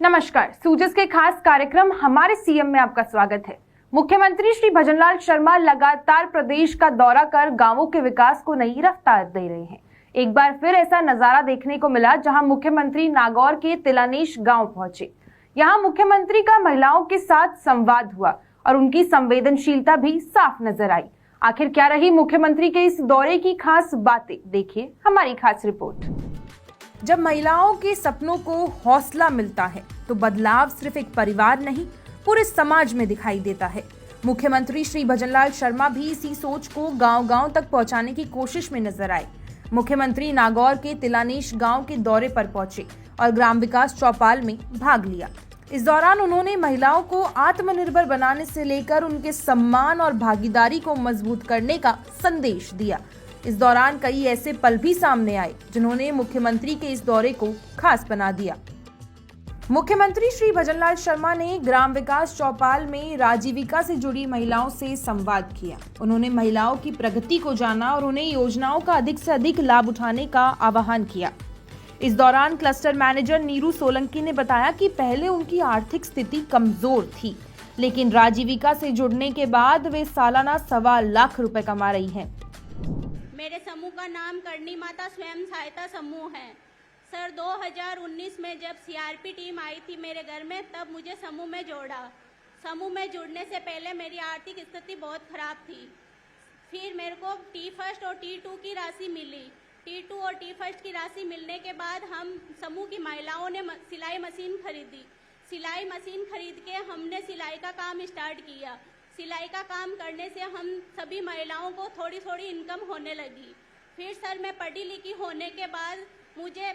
नमस्कार, सूजस के खास कार्यक्रम हमारे सीएम में आपका स्वागत है। मुख्यमंत्री श्री भजनलाल शर्मा लगातार प्रदेश का दौरा कर गांवों के विकास को नई रफ्तार दे रहे हैं। एक बार फिर ऐसा नजारा देखने को मिला जहां मुख्यमंत्री नागौर के तिलानेश गांव पहुंचे। यहां मुख्यमंत्री का महिलाओं के साथ संवाद हुआ और उनकी संवेदनशीलता भी साफ नजर आई। आखिर क्या रही मुख्यमंत्री के इस दौरे की खास बातें, देखिए हमारी खास रिपोर्ट। जब महिलाओं के सपनों को हौसला मिलता है तो बदलाव सिर्फ एक परिवार नहीं, पूरे समाज में दिखाई देता है। मुख्यमंत्री श्री भजनलाल शर्मा भी इसी सोच को गांव-गांव तक पहुंचाने की कोशिश में नजर आए। मुख्यमंत्री नागौर के तिलानेश गांव के दौरे पर पहुंचे और ग्राम विकास चौपाल में भाग लिया। इस दौरान उन्होंने महिलाओं को आत्मनिर्भर बनाने से लेकर उनके सम्मान और भागीदारी को मजबूत करने का संदेश दिया। इस दौरान कई ऐसे पल भी सामने आए जिन्होंने मुख्यमंत्री के इस दौरे को खास बना दिया। मुख्यमंत्री श्री भजनलाल शर्मा ने ग्राम विकास चौपाल में राजीविका से जुड़ी महिलाओं से संवाद किया। उन्होंने महिलाओं की प्रगति को जाना और उन्हें योजनाओं का अधिक से अधिक लाभ उठाने का आह्वान किया। इस दौरान क्लस्टर मैनेजर नीरू सोलंकी ने बताया कि पहले उनकी आर्थिक स्थिति कमजोर थी, लेकिन राजीविका से जुड़ने के बाद वे सालाना 1.25 लाख रुपए कमा रही हैं। मेरे समूह का नाम करणी माता स्वयं सहायता समूह है। सर 2019 में जब सीआरपी टीम आई थी मेरे घर में, तब मुझे समूह में जोड़ा। समूह में जुड़ने से पहले मेरी आर्थिक स्थिति बहुत खराब थी। फिर मेरे को T1 और T2 की राशि मिली। T2 और T1 की राशि मिलने के बाद हम समूह की महिलाओं ने सिलाई मशीन खरीदी। सिलाई मशीन खरीद के हमने सिलाई का काम स्टार्ट किया। सिलाई का काम करने से हम सभी महिलाओं को थोड़ी थोड़ी इनकम होने लगी। फिर सर मैं पढ़ी लिखी होने के बाद मुझे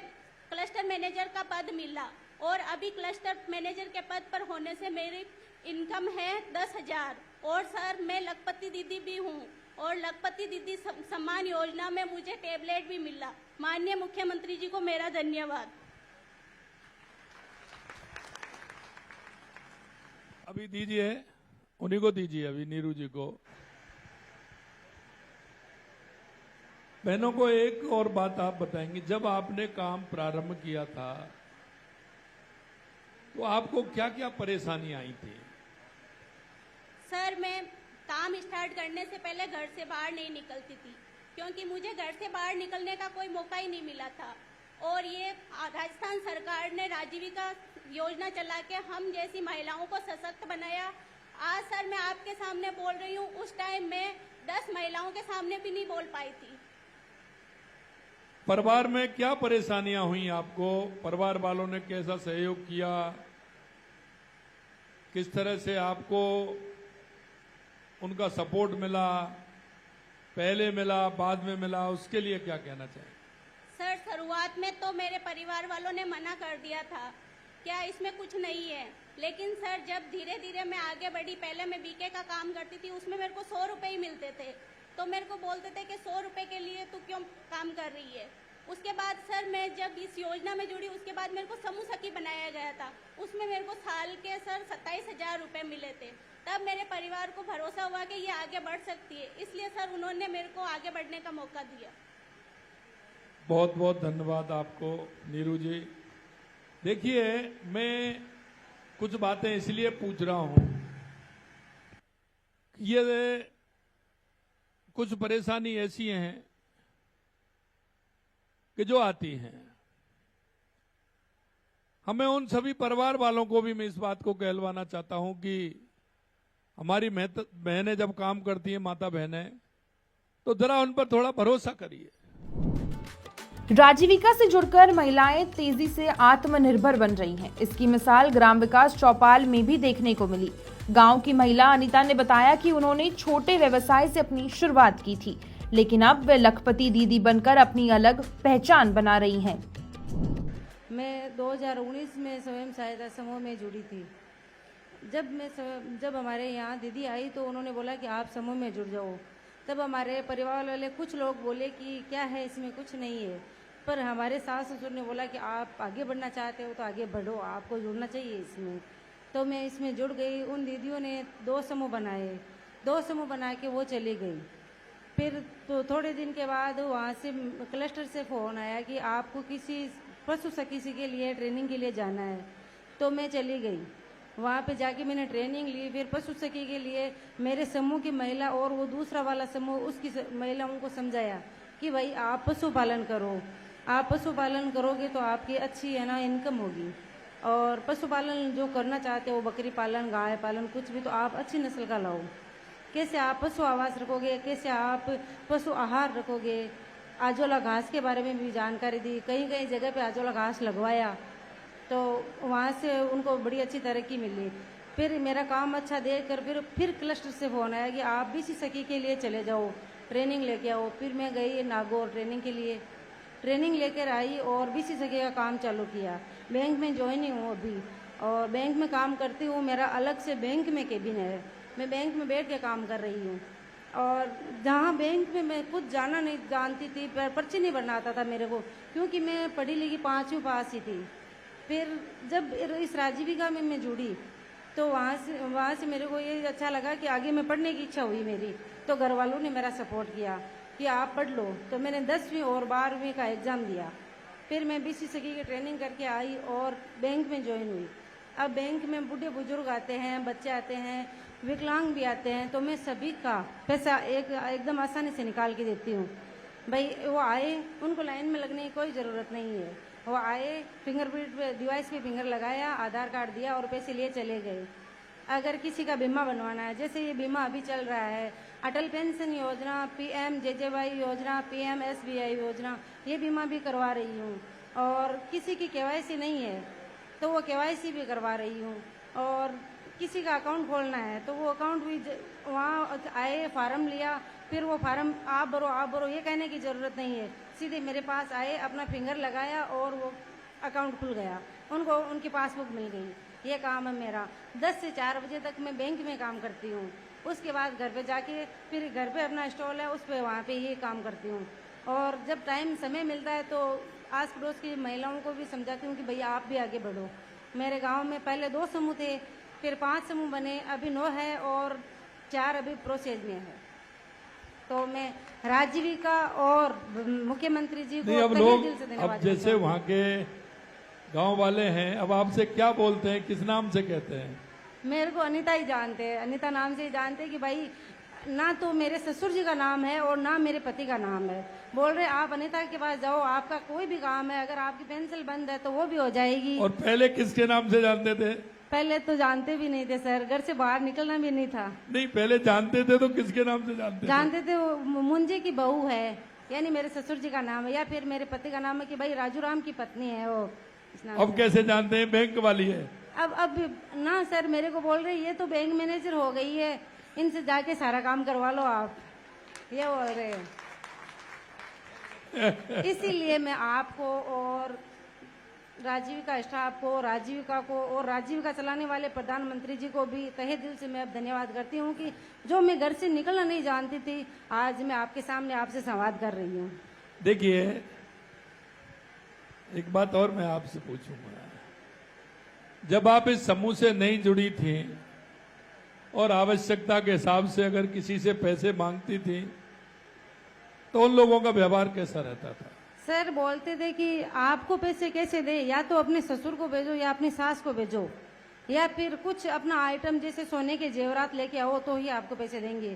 क्लस्टर मैनेजर का पद मिला और अभी क्लस्टर मैनेजर के पद पर होने से मेरी इनकम है 10,000। और सर मैं लखपति दीदी भी हूँ और लखपति दीदी सम्मान योजना में मुझे टेबलेट भी मिला। माननीय मुख्यमंत्री जी को मेरा धन्यवाद। अभी दीजिए, उन्हीं को दीजिए, अभी नीरू जी को। बहनों को एक और बात आप बताएंगे, जब आपने काम प्रारंभ किया था तो आपको क्या क्या परेशानी आई थी? सर मैं काम स्टार्ट करने से पहले घर से बाहर नहीं निकलती थी, क्योंकि मुझे घर से बाहर निकलने का कोई मौका ही नहीं मिला था। और ये राजस्थान सरकार ने राजीविका योजना चला के हम जैसी महिलाओं को सशक्त बनाया। आज सर मैं आपके सामने बोल रही हूँ, उस टाइम में 10 महिलाओं के सामने भी नहीं बोल पाई थी। परिवार में क्या परेशानियां हुई आपको? परिवार वालों ने कैसा सहयोग किया? किस तरह से आपको उनका सपोर्ट मिला? पहले मिला, बाद में मिला, उसके लिए क्या कहना चाहिए? सर शुरुआत में तो मेरे परिवार वालों ने मना कर दिया था, क्या इसमें कुछ नहीं है। लेकिन सर जब धीरे धीरे मैं आगे बढ़ी, पहले मैं बीके का काम करती थी, उसमें मेरे को 100 रुपए ही मिलते थे, तो मेरे को बोलते थे कि 100 रुपए के लिए तू क्यों काम कर रही है। उसके बाद सर मैं जब इस योजना में जुड़ी, उसके बाद मेरे को समूह सखी बनाया गया था। उसमें मेरे को साल के सर 27,000 रुपए मिले थे। तब मेरे परिवार को भरोसा हुआ कि ये आगे बढ़ सकती है, इसलिए सर उन्होंने मेरे को आगे बढ़ने का मौका दिया। बहुत बहुत धन्यवाद आपको नीरू जी। देखिए, मैं कुछ बातें इसलिए पूछ रहा हूं, ये कुछ परेशानी ऐसी हैं कि जो आती हैं। हमें उन सभी परिवार वालों को भी मैं इस बात को कहलवाना चाहता हूं कि हमारी बहनें जब काम करती हैं, माता बहनें, तो जरा उन पर थोड़ा भरोसा करिए। राजीविका से जुड़कर महिलाएं तेजी से आत्मनिर्भर बन रही हैं। इसकी मिसाल ग्राम विकास चौपाल में भी देखने को मिली। गांव की महिला अनीता ने बताया कि उन्होंने छोटे व्यवसाय से अपनी शुरुआत की थी, लेकिन अब वे लखपति दीदी बनकर अपनी अलग पहचान बना रही हैं। मैं 2019 में स्वयं सहायता समूह में जुड़ी थी। जब हमारे यहाँ दीदी आई तो उन्होंने बोला कि आप समूह में जुड़ जाओ। तब हमारे परिवार वाले कुछ लोग बोले कि क्या है, इसमें कुछ नहीं है, पर हमारे सास ससुर ने बोला कि आप आगे बढ़ना चाहते हो तो आगे बढ़ो, आपको जुड़ना चाहिए इसमें। तो मैं इसमें जुड़ गई। उन दीदियों ने 2 समूह बनाए, 2 समूह बना के वो चली गई। फिर तो थोड़े दिन के बाद वहाँ से क्लस्टर से फ़ोन आया कि आपको किसी पशु चिकित्सा के लिए ट्रेनिंग के लिए जाना है। तो मैं चली गई। वहाँ पे जाके मैंने ट्रेनिंग ली। फिर पशु सखी के लिए मेरे समूह की महिला और वो दूसरा वाला समूह उसकी महिलाओं को समझाया कि भाई आप पशुपालन करो, आप पशुपालन करोगे तो आपकी अच्छी है ना इनकम होगी। और पशुपालन जो करना चाहते हो, बकरी पालन, गाय पालन, कुछ भी, तो आप अच्छी नस्ल का लाओ। कैसे आप पशु आवास रखोगे, कैसे आप पशु आहार रखोगे। आजोला घास के बारे में भी जानकारी दी। कई कई जगह पे आजोला घास लगवाया तो वहाँ से उनको बड़ी अच्छी तरक्की मिली। फिर मेरा काम अच्छा देखकर फिर क्लस्टर से फ़ोन आया कि आप बीसी सखी के लिए चले जाओ, ट्रेनिंग लेके आओ। फिर मैं गई नागौर ट्रेनिंग के लिए, ट्रेनिंग लेकर आई और बीसी सखी का काम चालू किया। बैंक में ज्वाइनिंग हूँ अभी और बैंक में काम करती हूँ। मेरा अलग से बैंक में केबिन है, मैं बैंक में बैठ के काम कर रही हूँ। और जहाँ बैंक में मैं खुद जाना नहीं जानती थी, पर्ची नहीं भरना आता था मेरे को, क्योंकि मैं पढ़ी लिखी 5वीं पास ही थी। फिर जब इस राजीविका में मैं जुड़ी तो वहाँ से मेरे को ये अच्छा लगा कि आगे मैं पढ़ने की इच्छा हुई मेरी। तो घर वालों ने मेरा सपोर्ट किया कि आप पढ़ लो। तो मैंने 10वीं और 12वीं का एग्ज़ाम दिया। फिर मैं बीसी सखी की ट्रेनिंग करके आई और बैंक में ज्वाइन हुई। अब बैंक में बूढ़े बुजुर्ग आते हैं, बच्चे आते हैं, विकलांग भी आते हैं, तो मैं सभी का पैसा एकदम आसानी से निकाल के देती हूँ। भाई वो आए, उनको लाइन में लगने की कोई ज़रूरत नहीं है। वो आए, फिंगरप्रिंट पे डिवाइस पे फिंगर लगाया, आधार कार्ड दिया और पैसे लिए चले गए। अगर किसी का बीमा बनवाना है, जैसे ये बीमा अभी चल रहा है, अटल पेंशन योजना, PMJJY योजना, PMSBY योजना, ये बीमा भी करवा रही हूँ। और किसी की KYC नहीं है तो वो KYC भी करवा रही हूँ। और किसी का अकाउंट खोलना है तो वो अकाउंट भी वहाँ आए, फार्म लिया, फिर वो फार्म आप भरो ये कहने की ज़रूरत नहीं है। सीधे मेरे पास आए, अपना फिंगर लगाया और वो अकाउंट खुल गया, उनको उनकी पासबुक मिल गई। ये काम है मेरा। 10 से 4 बजे तक मैं बैंक में काम करती हूँ। उसके बाद घर पे जाके फिर घर पे अपना स्टॉल है, उस पर वहाँ पे ये काम करती हूँ। और जब टाइम समय मिलता है तो आस पड़ोस की महिलाओं को भी समझाती हूँ कि भैया आप भी आगे बढ़ो। मेरे गाँव में पहले 2 समूह थे, फिर 5 समूह बने, अभी 9 है और 4 अभी प्रोसेस में है। तो मैं राजीविका और मुख्यमंत्री जी को अब तहे लोग दिल से अब धन्यवाद जैसे देना वहाँ के गांव वाले हैं, अब आपसे क्या बोलते हैं, किस नाम से कहते हैं? मेरे को अनीता ही जानते हैं, अनीता नाम से ही जानते हैं कि भाई ना तो मेरे ससुर जी का नाम है और ना मेरे पति का नाम है। बोल रहे आप अनीता के पास जाओ, आपका कोई भी काम है, अगर आपकी पेंसिल बंद है तो वो भी हो जाएगी। और पहले किसके नाम से जानते थे? पहले तो जानते भी नहीं थे सर, घर से बाहर निकलना भी नहीं था। नहीं, पहले जानते थे तो किसके नाम से जानते थे? वो मुंजे की बहू है, यानी मेरे ससुर जी का नाम है, या फिर मेरे पति का नाम है कि भाई राजू राम की पत्नी है वो। अब कैसे जानते हैं? बैंक वाली है। अब ना सर, मेरे को बोल रहे ये तो बैंक मैनेजर हो गई है, इनसे जाके सारा काम करवा लो आप, ये बोल रहे हैं। इसीलिए मैं आपको और राजीविका स्टाफ को, राजीविका को और राजीविका चलाने वाले प्रधानमंत्री जी को भी तहे दिल से मैं अब धन्यवाद करती हूँ कि जो मैं घर से निकलना नहीं जानती थी, आज मैं आपके सामने आपसे संवाद कर रही हूँ। देखिए, एक बात और मैं आपसे पूछूंगा, जब आप इस समूह से नहीं जुड़ी थी और आवश्यकता के हिसाब से अगर किसी से पैसे मांगती थी तो उन लोगों का व्यवहार कैसा रहता था? सर बोलते थे कि आपको पैसे कैसे दे, या तो अपने ससुर को भेजो या अपनी सास को भेजो, या फिर कुछ अपना आइटम जैसे सोने के जेवरात लेके आओ तो ही आपको पैसे देंगे।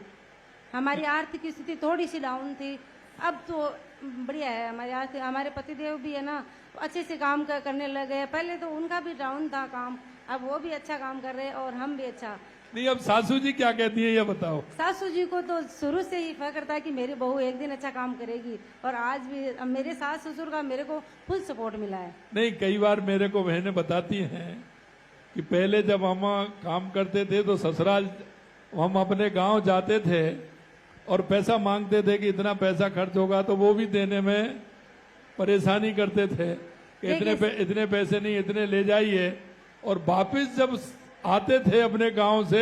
हमारी आर्थिक स्थिति थोड़ी सी डाउन थी, अब तो बढ़िया है हमारे हमारे पतिदेव भी है ना अच्छे से काम करने लगे। पहले तो उनका भी डाउन था काम, अब वो भी अच्छा काम कर रहे हैं और हम भी अच्छा। नहीं, अब सासू जी क्या कहती है ये बताओ? सासू जी को तो शुरू से ही फक्र था कि मेरी बहू एक दिन अच्छा काम करेगी, और आज भी मेरे सास ससुर का मेरे को फुल सपोर्ट मिला है। नहीं, कई बार मेरे को बहनें बताती हैं कि पहले जब हम काम करते थे तो ससुराल हम अपने गांव जाते थे और पैसा मांगते थे कि इतना पैसा खर्च होगा, तो वो भी देने में परेशानी करते थे कि इतने पैसे नहीं, इतने ले जाइए। और वापिस जब आते थे अपने गांव से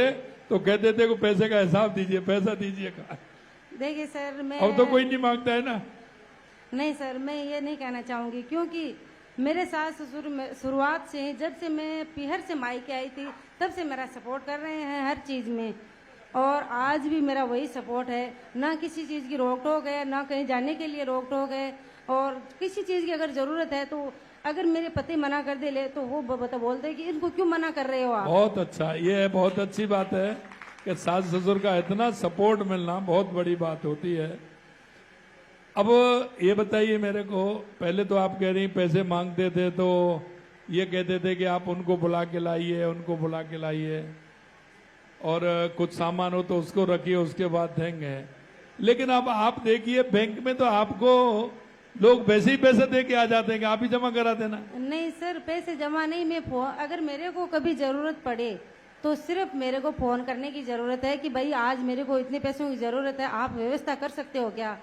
तो कहते थे को पैसे का हिसाब दीजिए, पैसा दीजिए। देखिए सर, मैं अब तो कोई नहीं मांगता है ना। नहीं सर, मैं ये नहीं कहना चाहूंगी, क्योंकि मेरे सास ससुर शुरुआत से, जब से मैं पीहर से मायके आई थी तब से मेरा सपोर्ट कर रहे हैं हर चीज में, और आज भी मेरा वही सपोर्ट है। ना किसी चीज की रोक टोक है, ना कहीं जाने के लिए रोक टोक है, और किसी चीज की अगर जरूरत है तो अगर मेरे पति मना कर दे ले तो वो बोलते कि इनको क्यों मना कर रहे हो आप। बहुत अच्छा, ये बहुत अच्छी बात है कि सास ससुर का इतना सपोर्ट मिलना बहुत बड़ी बात होती है। अब ये बताइए मेरे को, पहले तो आप कह रही पैसे मांगते थे तो ये कहते थे कि आप उनको बुला के लाइए, उनको बुला के लाइए, और कुछ सामान हो तो उसको रखिए, उसके बाद देंगे। लेकिन अब आप देखिए बैंक में तो आपको लोग वैसे ही पैसे दे के आ जाते हैं कि आप ही जमा करा देना। नहीं सर, पैसे जमा नहीं, मैं अगर मेरे को कभी जरूरत पड़े तो सिर्फ मेरे को फोन करने की जरूरत है कि भाई आज मेरे को इतने पैसों की जरूरत है, आप व्यवस्था कर सकते हो क्या।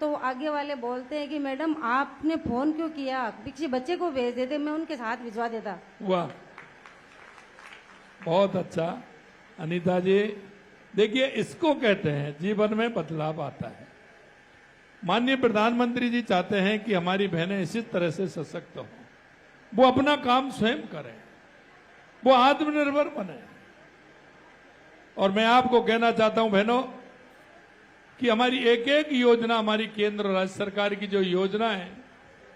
तो आगे वाले बोलते हैं कि मैडम आपने फोन क्यों किया, किसी बच्चे को भेज देते, मैं उनके साथ भिजवा देता। वाह, बहुत अच्छा अनीता जी। देखिए, इसको कहते हैं जीवन में बदलाव आता है। माननीय प्रधानमंत्री जी चाहते हैं कि हमारी बहनें इसी तरह से सशक्त हों, वो अपना काम स्वयं करें, वो आत्मनिर्भर बने। और मैं आपको कहना चाहता हूं बहनों कि हमारी एक एक योजना, हमारी केंद्र और राज्य सरकार की जो योजना है,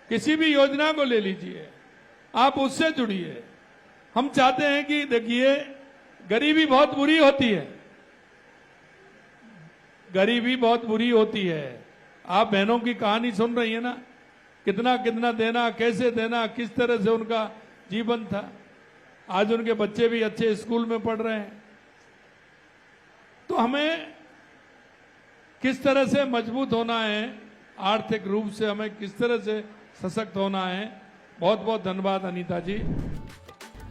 किसी भी योजना को ले लीजिए, आप उससे जुड़िए। हम चाहते हैं कि देखिए, गरीबी बहुत बुरी होती है, गरीबी बहुत बुरी होती है। आप बहनों की कहानी सुन रही है ना, कितना कितना देना, कैसे देना, किस तरह से उनका जीवन था। आज उनके बच्चे भी अच्छे स्कूल में पढ़ रहे हैं। तो हमें किस तरह से मजबूत होना है, आर्थिक रूप से हमें किस तरह से सशक्त होना है। बहुत बहुत धन्यवाद अनीता जी।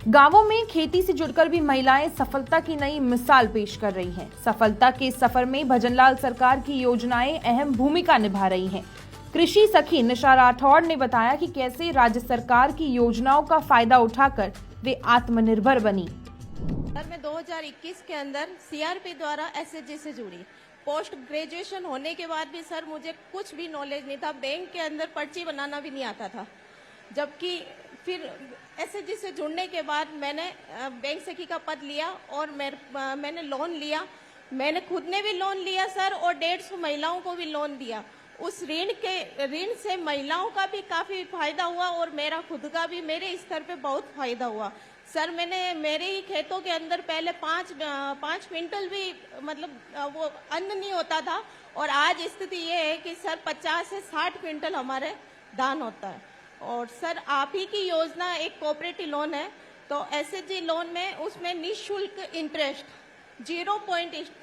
गांवों में खेती से जुड़कर भी महिलाएं सफलता की नई मिसाल पेश कर रही हैं। सफलता के सफर में भजनलाल सरकार की योजनाएं अहम भूमिका निभा रही हैं। कृषि सखी निशा राठौड़ ने बताया कि कैसे राज्य सरकार की योजनाओं का फायदा उठाकर वे आत्मनिर्भर बनी। सर, मैं 2021 के अंदर सीआरपी द्वारा एसएचजी से जुड़ी। पोस्ट ग्रेजुएशन होने के बाद भी सर मुझे कुछ भी नॉलेज नहीं था, बैंक के अंदर पर्ची बनाना भी नहीं आता था। जबकि फिर एसएचजी से जुड़ने के बाद मैंने बैंक सखी का पद लिया और मैंने लोन लिया। मैंने खुद ने भी लोन लिया सर, और 150 महिलाओं को भी लोन दिया। उस ऋण से महिलाओं का भी काफी फायदा हुआ और मेरा खुद का भी मेरे स्तर पे बहुत फायदा हुआ। सर, मैंने मेरे ही खेतों के अंदर पहले 5 क्विंटल भी मतलब वो अन्न नहीं होता था, और आज स्थिति ये है कि सर 50 से 60 क्विंटल हमारे धान होता है। और सर, आप ही की योजना एक कोऑपरेटिव लोन है, तो एसएचजी लोन में उसमें निःशुल्क इंटरेस्ट 0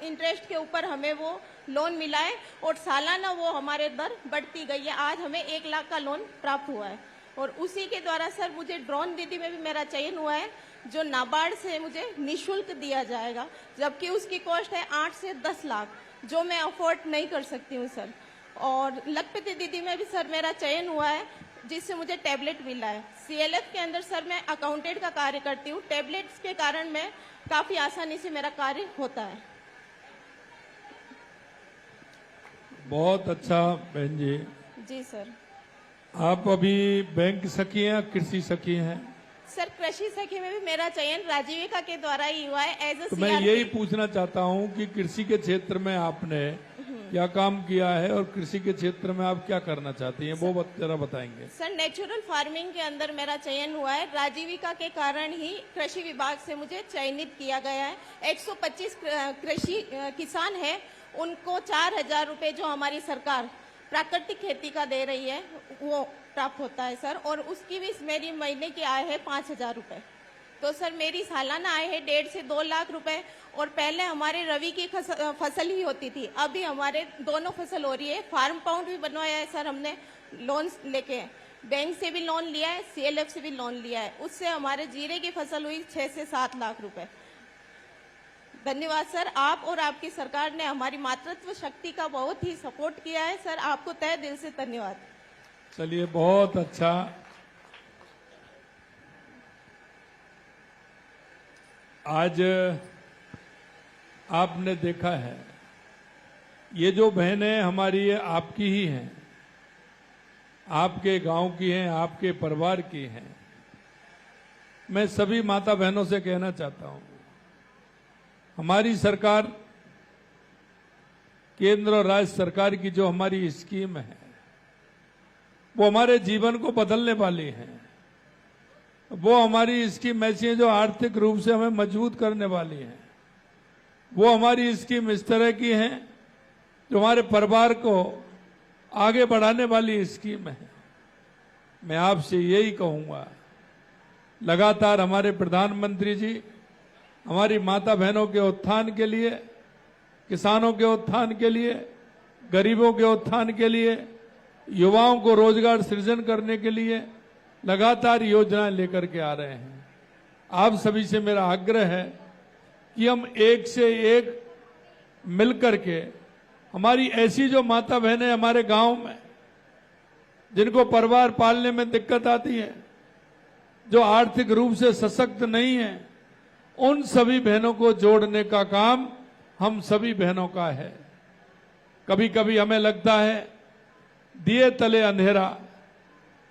इंटरेस्ट के ऊपर हमें वो लोन मिला है, और सालाना वो हमारे दर बढ़ती गई है। आज हमें 1 लाख का लोन प्राप्त हुआ है, और उसी के द्वारा सर मुझे ड्रोन दीदी में भी मेरा चयन हुआ है, जो नाबार्ड से मुझे निःशुल्क दिया जाएगा, जबकि उसकी कॉस्ट है 8 से 10 लाख, जो मैं अफोर्ड नहीं कर सकती हूँ सर। और लखपति दीदी में भी सर मेरा चयन हुआ है, जिससे मुझे टैबलेट मिला है। सीएलएफ के अंदर सर मैं अकाउंटेंट का कार्य करती हूँ। टैबलेट्स के कारण मैं काफी आसानी से मेरा कार्य होता है। बहुत अच्छा बहन जी। जी सर। आप अभी बैंक सखी हैं, कृषि सखी हैं? सर, कृषि सखी में भी मेरा चयन राजीविका के द्वारा ही हुआ है एज ए तो मैं यही पूछना चाहता हूं कि कृषि के क्षेत्र में आपने क्या काम किया है और कृषि के क्षेत्र में आप क्या करना चाहती हैं, वो जरा बताएंगे। सर, नेचुरल फार्मिंग के अंदर मेरा चयन हुआ है। राजीविका के कारण ही कृषि विभाग से मुझे चयनित किया गया है। 125 कृषि किसान है, उनको 4000 रुपए जो हमारी सरकार प्राकृतिक खेती का दे रही है वो प्राप्त होता है सर, और उसकी भी मेरी महीने की आय है 5000 रुपए। तो सर मेरी सालाना आय है 1.5 से 2 लाख रुपए। और पहले हमारे रवि की फसल ही होती थी, अभी हमारे दोनों फसल हो रही है। फार्म पाउंड भी बनवाया है सर हमने लोन लेके, बैंक से भी लोन लिया है, सीएलएफ से भी लोन लिया है। उससे हमारे जीरे की फसल हुई 6 से 7 लाख रुपए। धन्यवाद सर, आप और आपकी सरकार ने हमारी मातृत्व शक्ति का बहुत ही सपोर्ट किया है सर, आपको तहे दिल से धन्यवाद। चलिए, बहुत अच्छा। आज आपने देखा है, ये जो बहनें हमारी ये आपकी ही हैं, आपके गांव की हैं, आपके परिवार की हैं। मैं सभी माता बहनों से कहना चाहता हूं, हमारी सरकार, केंद्र और राज्य सरकार की जो हमारी स्कीम है वो हमारे जीवन को बदलने वाली है। वो हमारी स्कीम ऐसी है जो आर्थिक रूप से हमें मजबूत करने वाली है। वो हमारी स्कीम इस तरह की है जो हमारे परिवार को आगे बढ़ाने वाली स्कीम है। मैं आपसे यही कहूंगा, लगातार हमारे प्रधानमंत्री जी हमारी माता बहनों के उत्थान के लिए, किसानों के उत्थान के लिए, गरीबों के उत्थान के लिए, युवाओं को रोजगार सृजन करने के लिए लगातार योजनाएं लेकर के आ रहे हैं। आप सभी से मेरा आग्रह है कि हम एक से एक मिलकर के हमारी ऐसी जो माता बहनें हमारे गांव में जिनको परिवार पालने में दिक्कत आती है, जो आर्थिक रूप से सशक्त नहीं है, उन सभी बहनों को जोड़ने का काम हम सभी बहनों का है। कभी कभी हमें लगता है दिए तले अंधेरा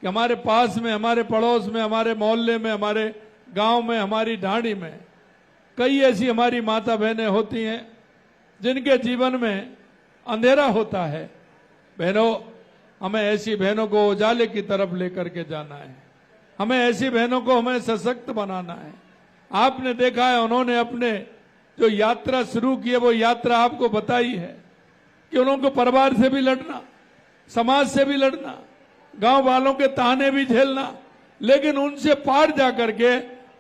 कि हमारे पास में, हमारे पड़ोस में, हमारे मोहल्ले में, हमारे गांव में, हमारी ढाणी में कई ऐसी हमारी माता बहनें होती हैं जिनके जीवन में अंधेरा होता है। बहनों, हमें ऐसी बहनों को उजाले की तरफ लेकर के जाना है। हमें ऐसी बहनों को हमें सशक्त बनाना है। आपने देखा है उन्होंने अपने जो यात्रा शुरू की है, वो यात्रा आपको बताई है कि उनको परिवार से भी लड़ना, समाज से भी लड़ना, गांव वालों के ताने भी झेलना, लेकिन उनसे पार जाकर के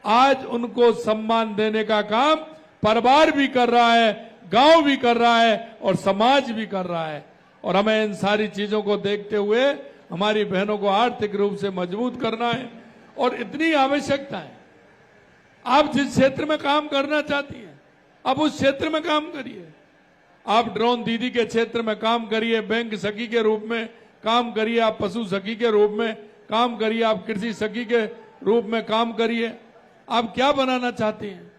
आज उनको सम्मान देने का काम परिवार भी कर रहा है, गांव भी कर रहा है और समाज भी कर रहा है। और हमें इन सारी चीजों को देखते हुए हमारी बहनों को आर्थिक रूप से मजबूत करना है। और इतनी आवश्यकता है, आप जिस क्षेत्र में काम करना चाहती हैं आप उस क्षेत्र में काम करिए। आप ड्रोन दीदी के क्षेत्र में काम करिए, बैंक सखी के रूप में काम करिए, आप पशु सखी के रूप में काम करिए, आप कृषि सखी के रूप में काम करिए। आप क्या बनाना चाहते हैं,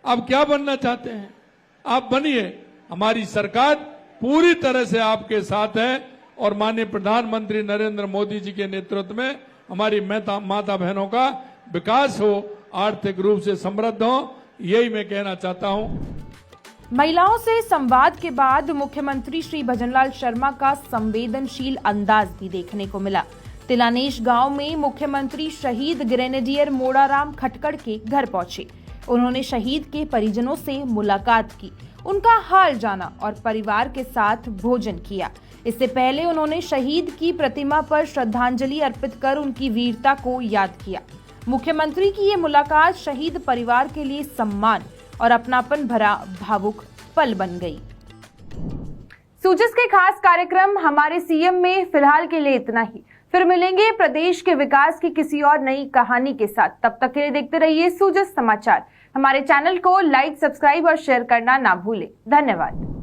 आप क्या बनना चाहते हैं, आप बनिए। हमारी सरकार पूरी तरह से आपके साथ है और माननीय प्रधानमंत्री नरेंद्र मोदी जी के नेतृत्व में हमारी माता बहनों का विकास हो, आर्थिक रूप से समृद्ध हो, यही मैं कहना चाहता हूं। महिलाओं से संवाद के बाद मुख्यमंत्री श्री भजनलाल शर्मा का संवेदनशील अंदाज भी देखने को मिला। तिलानेश गांव में मुख्यमंत्री शहीद ग्रेनेडियर मोड़ाराम खटकड़ के घर पहुंचे। उन्होंने शहीद के परिजनों से मुलाकात की, उनका हाल जाना और परिवार के साथ भोजन किया। इससे पहले उन्होंने शहीद की प्रतिमा पर श्रद्धांजलि अर्पित कर उनकी वीरता को याद किया। मुख्यमंत्री की ये मुलाकात शहीद परिवार के लिए सम्मान और अपनापन भरा भावुक पल बन गई। सूजस के खास कार्यक्रम हमारे सीएम में फिलहाल के लिए इतना ही। फिर मिलेंगे प्रदेश के विकास की किसी और नई कहानी के साथ। तब तक के लिए देखते रहिए सूजस समाचार। हमारे चैनल को लाइक, सब्सक्राइब और शेयर करना ना भूलें। धन्यवाद।